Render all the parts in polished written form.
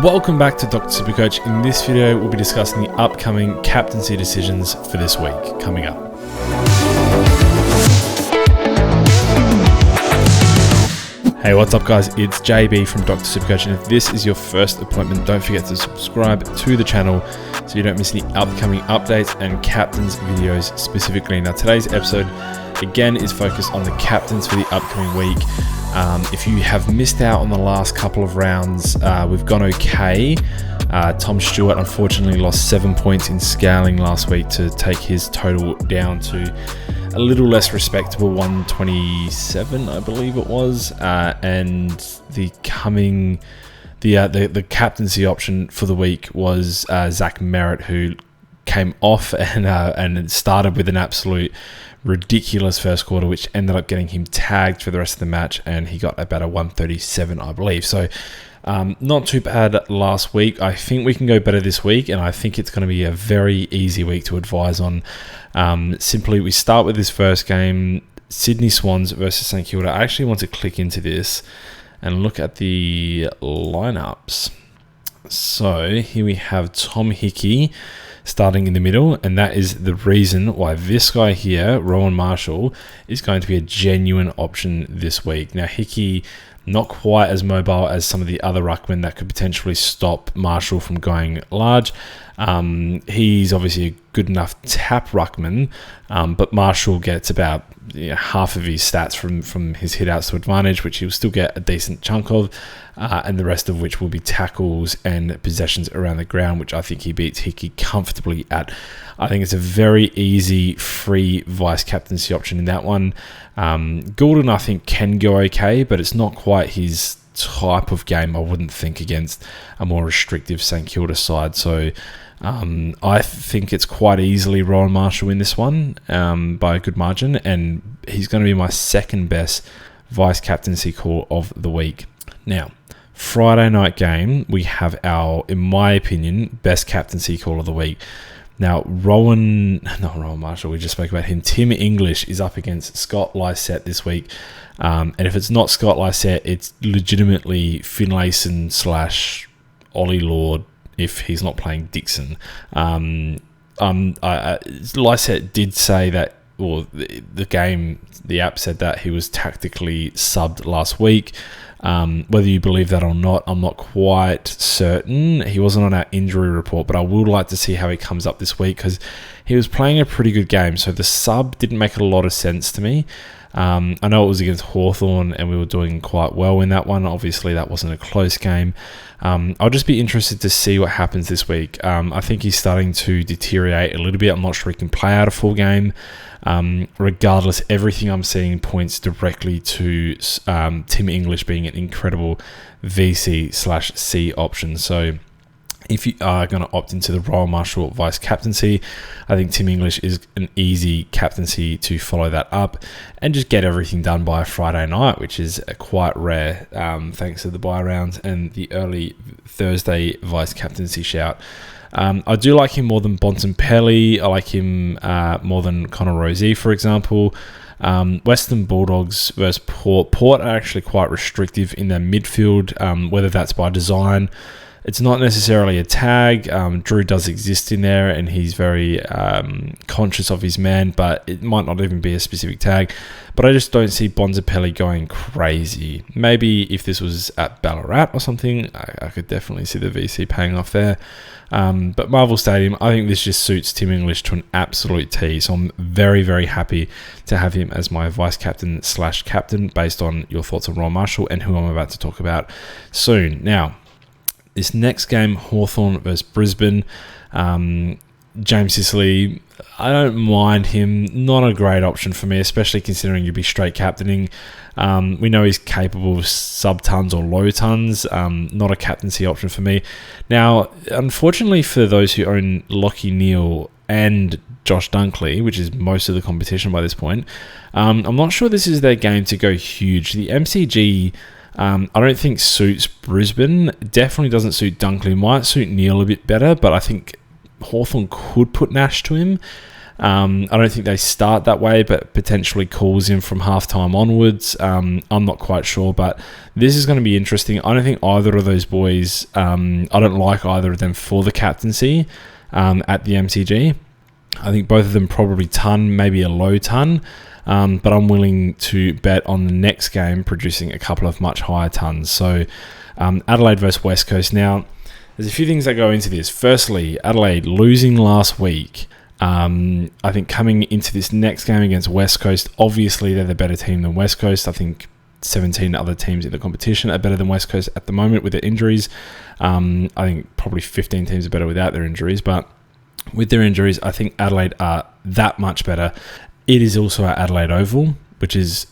Welcome back to Dr. Supercoach. In this video, we'll be discussing the upcoming captaincy decisions for this week coming up. Hey, what's up guys? It's JB from Dr. Supercoach, and if this is your first appointment, don't forget to subscribe to the channel so you don't miss any upcoming updates and captains videos specifically. Now, today's episode again is focused on the captains for the upcoming week. If you have missed out on the last couple of rounds, we've gone okay. Tom Stewart unfortunately lost 7 points in scaling last week to take his total down to a little less respectable 127, I believe it was. And the captaincy option for the week was Zach Merritt, who came off and started with an absolute ridiculous first quarter, which ended up getting him tagged for the rest of the match, and he got about a 137, I believe. So not too bad last week. I think we can go better this week, and I think it's going to be a very easy week to advise on. Simply, we start with this first game, Sydney Swans versus St Kilda. I actually want to click into this and look at the lineups. So here we have Tom Hickey starting in the middle, and that is the reason why this guy here, Rowan Marshall, is going to be a genuine option this week. Now, Hickey, not quite as mobile as some of the other ruckmen that could potentially stop Marshall from going large. He's obviously a good enough tap ruckman, but Marshall gets about half of his stats from his hit-outs to advantage, which he'll still get a decent chunk of, and the rest of which will be tackles and possessions around the ground, which I think he beats Hickey comfortably at. I think it's a very easy, free vice-captaincy option in that one. Goulden, I think, can go okay, but it's not quite his type of game, I wouldn't think, against a more restrictive St Kilda side. So I think it's quite easily Rowan Marshall in this one by a good margin, and he's going to be my second best vice-captaincy call of the week. Now, Friday night game, we have our, in my opinion, best captaincy call of the week. Now, Rowan Marshall, we just spoke about him. Tim English is up against Scott Lysette this week. And if it's not Scott Lysette, it's legitimately Finlayson / Ollie Lord if he's not playing Dixon. Lysette did say that, or the app said that he was tactically subbed last week. Whether you believe that or not, I'm not quite certain. He wasn't on our injury report, but I would like to see how he comes up this week because he was playing a pretty good game. So the sub didn't make a lot of sense to me. I know it was against Hawthorn and we were doing quite well in that one. Obviously, that wasn't a close game. I'll just be interested to see what happens this week. I think he's starting to deteriorate a little bit. I'm not sure he can play out a full game. Regardless, everything I'm seeing points directly to Tim English being an incredible VC/C option. So if you are going to opt into the Rowan Marshall vice captaincy, I think Tim English is an easy captaincy to follow that up and just get everything done by a Friday night, which is quite rare thanks to the bye rounds and the early Thursday vice captaincy shout. I do like him more than Bontempelli. I like him more than Connor Rozee, for example. Western Bulldogs versus Port. Port are actually quite restrictive in their midfield, whether that's by design. It's not necessarily a tag. Drew does exist in there, and he's very conscious of his man, but it might not even be a specific tag. But I just don't see Bontempelli going crazy. Maybe if this was at Ballarat or something, I could definitely see the VC paying off there. But Marvel Stadium, I think this just suits Tim English to an absolute T. So I'm very, very happy to have him as my vice-captain/captain based on your thoughts on Rowan Marshall and who I'm about to talk about soon. Now, this next game, Hawthorn versus Brisbane. James Sicily, I don't mind him. Not a great option for me, especially considering you'd be straight captaining. We know he's capable of sub-tons or low tons. Not a captaincy option for me. Now, unfortunately for those who own Lachie Neale and Josh Dunkley, which is most of the competition by this point, I'm not sure this is their game to go huge. The MCG, I don't think suits Brisbane. Definitely doesn't suit Dunkley. Might suit Neale a bit better, but I think Hawthorn could put Nash to him. I don't think they start that way, but potentially calls in from halftime onwards. I'm not quite sure, but this is going to be interesting. I don't think either of those boys, I don't like either of them for the captaincy at the MCG. I think both of them probably ton, maybe a low ton, but I'm willing to bet on the next game producing a couple of much higher tons. So Adelaide versus West Coast. Now, there's a few things that go into this. Firstly, Adelaide losing last week. I think coming into this next game against West Coast, obviously they're the better team than West Coast. I think 17 other teams in the competition are better than West Coast at the moment with their injuries. I think probably 15 teams are better without their injuries, but with their injuries, I think Adelaide are that much better. It is also at Adelaide Oval, which is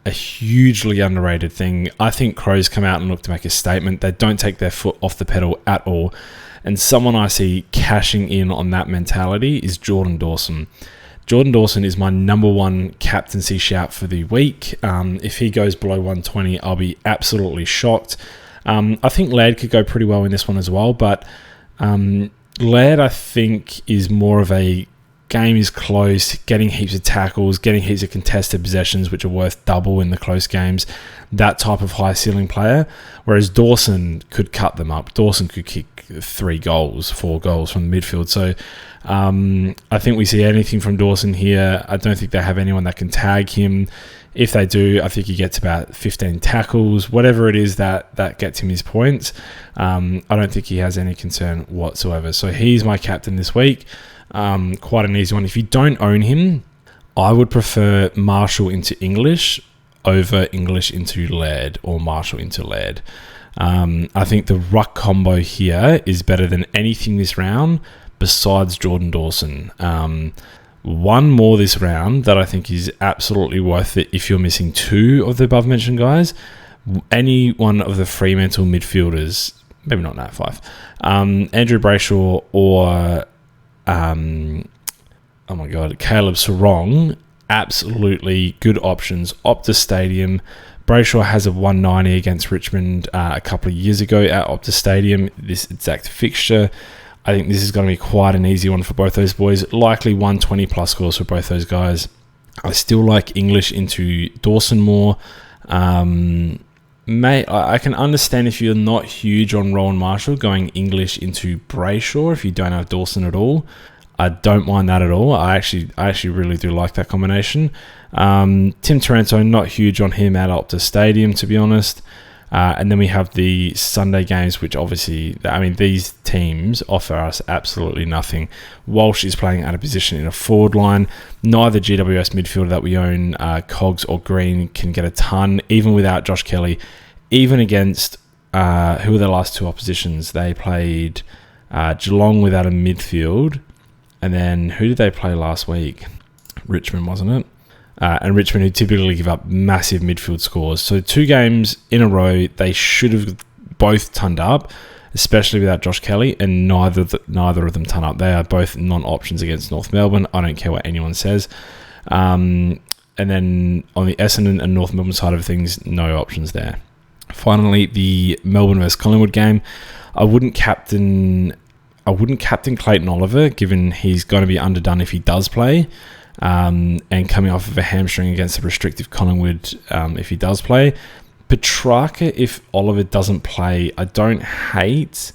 a hugely underrated thing. I think Crows come out and look to make a statement. They don't take their foot off the pedal at all. And someone I see cashing in on that mentality is Jordan Dawson. Jordan Dawson is my number one captaincy shout for the week. If he goes below 120, I'll be absolutely shocked. I think Laird could go pretty well in this one as well, but Laird, I think, is more of a game is close, getting heaps of tackles, getting heaps of contested possessions, which are worth double in the close games, that type of high ceiling player. Whereas Dawson could cut them up. Dawson could kick 4 goals from the midfield. So I think we see anything from Dawson here. I don't think they have anyone that can tag him. If they do, I think he gets about 15 tackles, whatever it is that gets him his points. I don't think he has any concern whatsoever. So he's my captain this week. Quite an easy one. If you don't own him, I would prefer Marshall into English over English into Laird or Marshall into Laird. I think the ruck combo here is better than anything this round besides Jordan Dawson. One more this round that I think is absolutely worth it if you're missing 2 of the above mentioned guys. Any one of the Fremantle midfielders, maybe not Nat 5, Andrew Brayshaw or Caleb Sarong, absolutely good options. Optus Stadium. Brayshaw has a 190 against Richmond a couple of years ago at Optus Stadium. This exact fixture, I think this is going to be quite an easy one for both those boys. Likely 120 plus scores for both those guys. I still like English into Dawson more. I can understand if you're not huge on Rowan Marshall going English into Brayshaw if you don't have Dawson at all. I don't mind that at all. I actually really do like that combination. Tim Taranto, not huge on him at Optus Stadium, to be honest. And then we have the Sunday games, which obviously, these teams offer us absolutely nothing. Walsh is playing out of position in a forward line. Neither GWS midfielder that we own, Cogs or Green, can get a ton, even without Josh Kelly. Even against, who were their last 2 oppositions? They played Geelong without a midfield. And then who did they play last week? Richmond, wasn't it? And Richmond, who typically give up massive midfield scores. So 2 games in a row, they should have both turned up, especially without Josh Kelly, and neither of them turn up. They are both non-options against North Melbourne. I don't care what anyone says. And then on the Essendon and North Melbourne side of things, no options there. Finally, the Melbourne versus Collingwood game. I wouldn't captain Clayton Oliver, given he's going to be underdone if he does play. And coming off of a hamstring against a restrictive Collingwood if he does play. Petrarca, if Oliver doesn't play, I don't hate,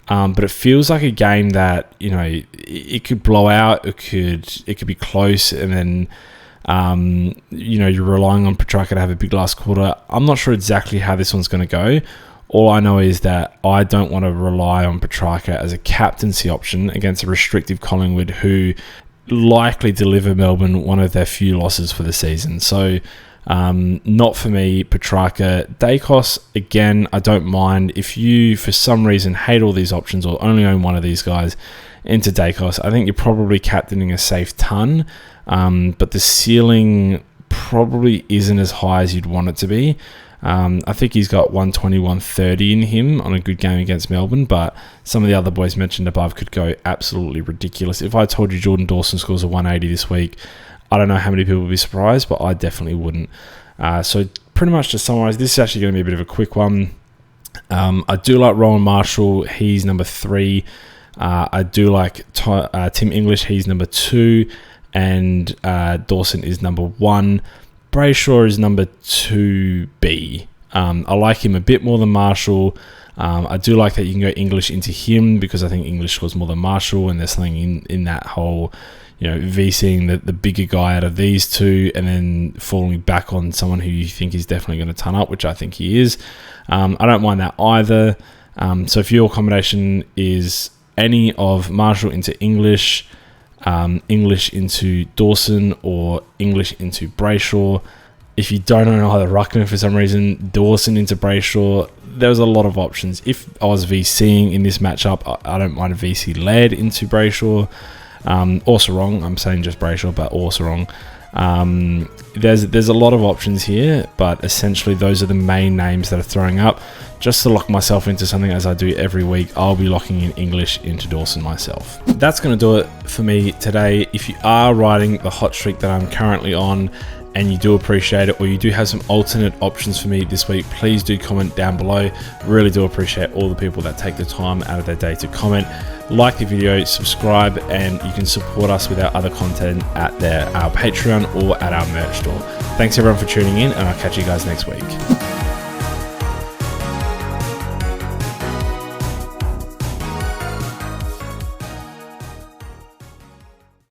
but it feels like a game that, it could blow out, it could be close, and then, you're relying on Petrarca to have a big last quarter. I'm not sure exactly how this one's going to go. All I know is that I don't want to rely on Petrarca as a captaincy option against a restrictive Collingwood who likely deliver Melbourne one of their few losses for the season. So not for me. Petrarca. Dacos, again, I don't mind. If you for some reason hate all these options or only own one of these guys, into Dacos, I think you're probably captaining a safe ton, but the ceiling probably isn't as high as you'd want it to be. I think he's got 120, 130 in him on a good game against Melbourne, but some of the other boys mentioned above could go absolutely ridiculous. If I told you Jordan Dawson scores a 180 this week, I don't know how many people would be surprised, but I definitely wouldn't. So pretty much to summarise, this is actually going to be a bit of a quick one. I do like Rowan Marshall. He's number 3. I do like Tim English. He's number 2. and Dawson is number 1. Brayshaw is number 2B. I like him a bit more than Marshall. I do like that you can go English into him because I think English scores more than Marshall, and there's something in that whole, VCing the bigger guy out of these two and then falling back on someone who you think is definitely going to ton up, which I think he is. I don't mind that either. So if your combination is any of Marshall into English, English into Dawson, or English into Brayshaw. If you don't own either ruckman for some reason, Dawson into Brayshaw, there's a lot of options. If I was VCing in this matchup, I don't mind a VC led into Brayshaw. Also wrong, I'm saying just Brayshaw, but also wrong. There's a lot of options here, but essentially those are the main names that are throwing up. Just to lock myself into something, as I do every week, I'll be locking in English into Dawson myself. That's going to do it for me today. If you are riding the hot streak that I'm currently on, and you do appreciate it, or you do have some alternate options for me this week, please do comment down below. Really do appreciate all the people that take the time out of their day to comment. Like the video, subscribe, and you can support us with our other content at our Patreon or at our merch store. Thanks everyone for tuning in, and I'll catch you guys next week.